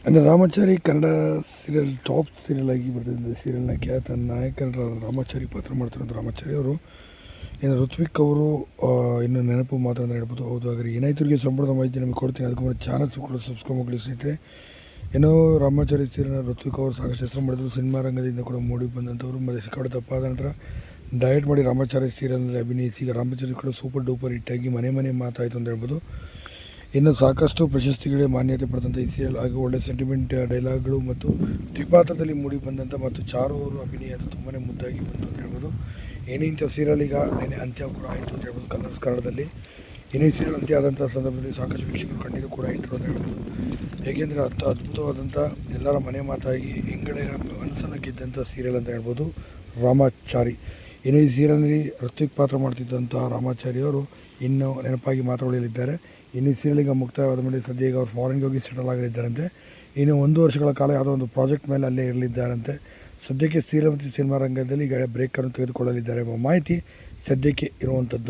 ಅಂದರೆ Ramachari Kannada serial top serial ಆಗಿ ಬರ್ತಿದ್ದ ಸೀರಿಯಲ್ನ ಖ್ಯಾತ ನಾಯಕರ ರಾಮಾಚಾರಿ ಪಾತ್ರ ಮಾಡ್ತಿರೋದು ರಾಮಾಚಾರಿ ಅವರು. ಇನ್ನು ಋತ್ವಿಕ್ ಅವರು ಇನ್ನು ನೆನಪು ಮಾತ್ರ ಅಂತ ಹೇಳ್ಬೋದು. ಹೌದು, ಹಾಗಾದ್ರೆ ಏನಾಯ್ತು ಸಂಪೂರ್ಣ ಮಾಹಿತಿ ನಿಮಗೆ ಕೊಡ್ತೀನಿ. ಅದಕ್ಕೆ ಮುಂದೆ ಚಾನಲ್ಸ್ ಕೂಡ ಸಬ್ಸ್ಕ್ರೈಬ್ ಮಾಡಿ ಸ್ನೇಹಿತರೆ. ಏನೋ ರಾಮಾಚಾರಿ ಸೀರಿಯಲ್ನ ಋತ್ವಿಕ್ ಅವರು ಸಾಕಷ್ಟು ಹೆಸರು ಮಾಡಿದ್ರು. ಸಿನಿಮಾ ರಂಗದಿಂದ ಕೂಡ ಮೂಡಿ ಬಂದಂಥವ್ರು. ಮತ್ತು ಸಿಕ್ಕಾಪಟ್ಟೆ ತಪ್ಪಾದ ನಂತರ ಡಯಟ್ ಮಾಡಿ ರಾಮಾಚಾರಿ ಸೀರಿಯಲ್ನಲ್ಲಿ ಅಭಿನಯಿಸಿ ಈಗ ರಾಮಾಚಾರಿ ಕೂಡ ಸೂಪರ್ ಡೂಪರ್ ಹಿಟ್ಟಾಗಿ ಮನೆ ಮನೆ ಮಾತಾಯಿತು ಅಂತ ಹೇಳ್ಬೋದು. ಇನ್ನು ಸಾಕಷ್ಟು ಪ್ರಶಸ್ತಿಗಳಿಗೆ ಮಾನ್ಯತೆ ಪಡೆದಂಥ ಈ ಸೀರಿಯಲ್ ಹಾಗೂ ಒಳ್ಳೆ ಸೆಂಟಿಮೆಂಟ್ ಡೈಲಾಗ್ಗಳು ಮತ್ತು ದ್ವಿಪಾತ್ರದಲ್ಲಿ ಮೂಡಿ ಬಂದಂಥ ಮತ್ತು ಚಾರು ಅವರು ಅಭಿನಯ ಅದು ತುಂಬಾ ಮುದ್ದಾಗಿ ಬಂತು ಅಂತ ಹೇಳ್ಬೋದು. ಏನೇ ಇಂಥ ಸೀರಿಯಲ್ ಈಗ ನೆನೆ ಅಂತ್ಯ ಕೂಡ ಆಯಿತು ಅಂತ ಹೇಳ್ಬೋದು ಕಲರ್ಸ್ ಕನ್ನಡದಲ್ಲಿ. ಏನೇ ಸೀರಿಯಲ್ ಅಂತ್ಯ ಆದಂಥ ಸಂದರ್ಭದಲ್ಲಿ ಸಾಕಷ್ಟು ವೀಕ್ಷಕರು ಕಣ್ಣಿಗೆ ಕೂಡ ಇಟ್ಟರು ಅಂತ ಹೇಳ್ಬೋದು. ಏಕೆಂದರೆ ಅದ್ಭುತವಾದಂಥ ಎಲ್ಲರ ಮನೆ ಮಾತಾಗಿ ಹೆಂಗಳೆಯ ಮನಸ್ಸನ್ನು ಗೆದ್ದಂಥ ಸೀರಿಯಲ್ ಅಂತ ಹೇಳ್ಬೋದು ರಾಮಾಚಾರಿ. ಇನ್ನು ಈ ಸೀರಿಯಲ್ನಲ್ಲಿ ಋತ್ವಿಕ್ ಪಾತ್ರ ಮಾಡ್ತಿದ್ದಂಥ ರಾಮಾಚಾರಿ ಅವರು ಇನ್ನೂ ನೆನಪಾಗಿ ಮಾತನಾಡಲಿದ್ದಾರೆ. ಇನ್ನು ಈ ಸೀರಿಯಲ್ ಈಗ ಮುಕ್ತಾಯವಾದ ಮೇಲೆ ಸದ್ಯ ಈಗ ಅವರು ಫಾರಿನ್ಗೆ ಹೋಗಿ ಸೆಟಲ್ ಆಗಲಿದ್ದಾರಂತೆ. ಇನ್ನು 1 ವರ್ಷಗಳ ಕಾಲ ಯಾವುದೋ ಒಂದು ಪ್ರಾಜೆಕ್ಟ್ ಮೇಲೆ ಅಲ್ಲೇ ಇರಲಿದ್ದಾರಂತೆ. ಸದ್ಯಕ್ಕೆ ಸೀರಿಯಲ್ ಮತ್ತು ಸಿನಿಮಾ ರಂಗದಲ್ಲಿ ಈಗ ಬ್ರೇಕನ್ನು ತೆಗೆದುಕೊಳ್ಳಲಿದ್ದಾರೆ ಎಂಬ ಮಾಹಿತಿ ಸದ್ಯಕ್ಕೆ ಇರುವಂಥದ್ದು.